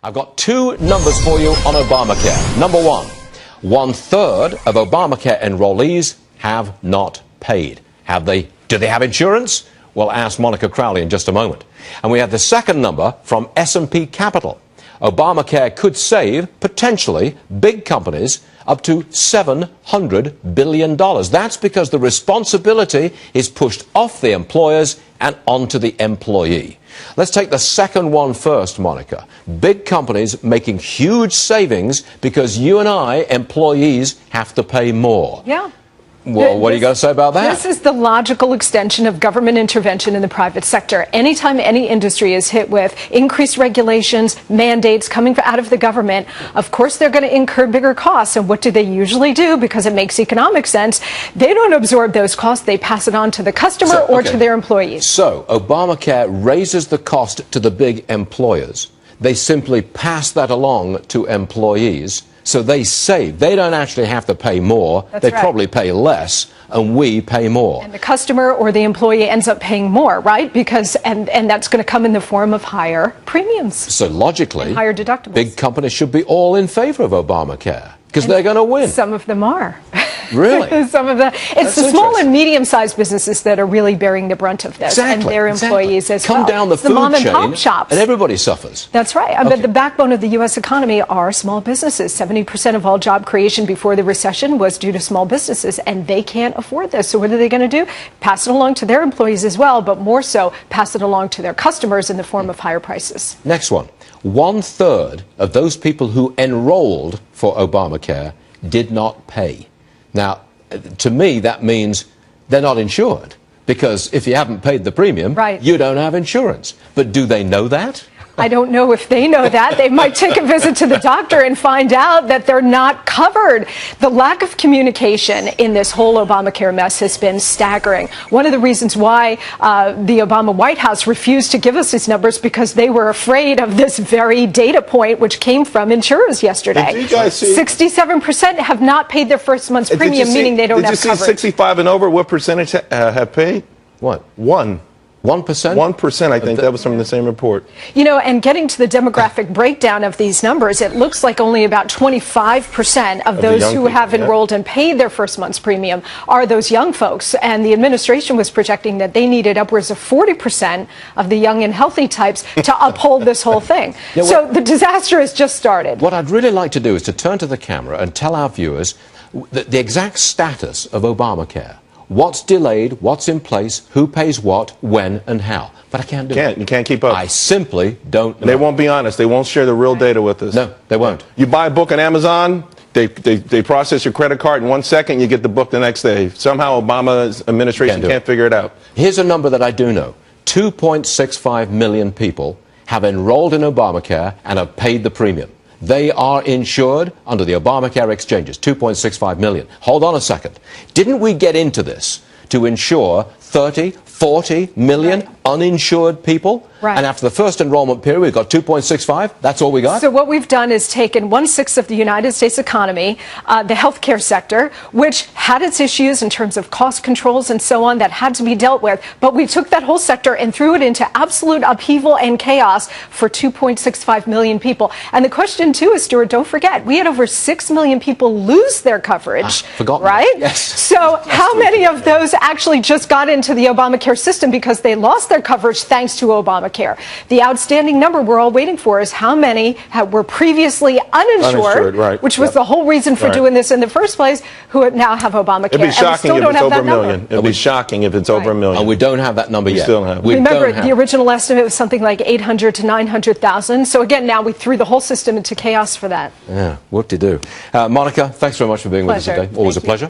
I've got two numbers for you on Obamacare. Number one, 1/3 of Obamacare enrollees have not paid. Do they have insurance? We'll ask Monica Crowley in just a moment. And we have the second number from S&P Capital. Obamacare could save, potentially, big companies up to $700 billion. That's because the responsibility is pushed off the employers and onto the employee. Let's take the second one first, Monica. Big companies making huge savings because you and I, employees, have to pay more. Yeah. Well, what are you going to say about that? This is the logical extension of government intervention in the private sector. Anytime any industry is hit with increased regulations, mandates coming out of the government, of course they're going to incur bigger costs. And what do they usually do? Because it makes economic sense. They don't absorb those costs. They pass it on to the customer or to their employees. So Obamacare raises the cost to the big employers. They simply pass that along to employees. So they save. They don't actually have to pay more. They probably pay less, and we pay more. And the customer or the employee ends up paying more, right? Because and that's going to come in the form of higher premiums. So logically, higher deductibles. Big companies should be all in favor of Obamacare because they're going to win. Some of them are. Really? Some of the it's the small and medium-sized businesses that are really bearing the brunt of this, and their employees as well. Come down the food mom and chain, pop shops, and everybody suffers. That's right. But the backbone of the U.S. economy are small businesses. 70% of all job creation before the recession was due to small businesses, and they can't afford this. So what are they going to do? Pass it along to their employees as well, but more so, pass it along to their customers in the form of higher prices. Next one. 1/3 of those people who enrolled for Obamacare did not pay. Now, to me, that means they're not insured, because if you haven't paid the premium, you don't have insurance. But do they know that? I don't know if they know that. They might take a visit to the doctor and find out that they're not covered. The lack of communication in this whole Obamacare mess has been staggering. One of the reasons why the Obama White House refused to give us these numbers because they were afraid of this very data point, which came from insurers yesterday. Did you guys see 67% have not paid their first month's premium, meaning they don't have coverage. Did you see 65 and over? What percentage have paid? What? 1%? 1%, I think. That was from the same report. You know, and getting to the demographic breakdown of these numbers, it looks like only about 25% of those who have enrolled and paid their first month's premium are those young folks. And the administration was projecting that they needed upwards of 40% of the young and healthy types to uphold this whole thing. So the disaster has just started. What I'd really like to do is to turn to the camera and tell our viewers the exact status of Obamacare. What's delayed, what's in place, who pays what, when, and how. But I can't do it. You can't keep up. I simply don't know. They won't be honest. They won't share the real data with us. No, they won't. You buy a book on Amazon, they process your credit card in 1 second, you get the book the next day. Somehow Obama's administration can't figure it out. Here's a number that I do know. 2.65 million people have enrolled in Obamacare and have paid the premium. They are insured under the Obamacare exchanges, 2.65 million. Hold on a second. Didn't we get into this to insure 30, 40 million uninsured people? And after the first enrollment period, we've got 2.65. That's all we got? So what we've done is taken 1/6 of the United States economy, the healthcare sector, which had its issues in terms of cost controls and so on that had to be dealt with. But we took that whole sector and threw it into absolute upheaval and chaos for 2.65 million people. And the question, too, is, Stuart, don't forget, we had over 6 million people lose their coverage. Right? Yes. So how many of those actually just got into the Obamacare system because they lost their coverage thanks to Obamacare? The outstanding number we're all waiting for is how many were previously uninsured, which was the whole reason for doing this in the first place, who now have Obamacare. It'd be shocking if it's over a million. It'd be shocking if it's over a million. And we don't have that number yet. Still have. Remember, the original estimate was something like 800 to 900,000. So again, now we threw the whole system into chaos for that. Yeah, whoop-de-doo. Monica, thanks very much for being with us today. Always a pleasure.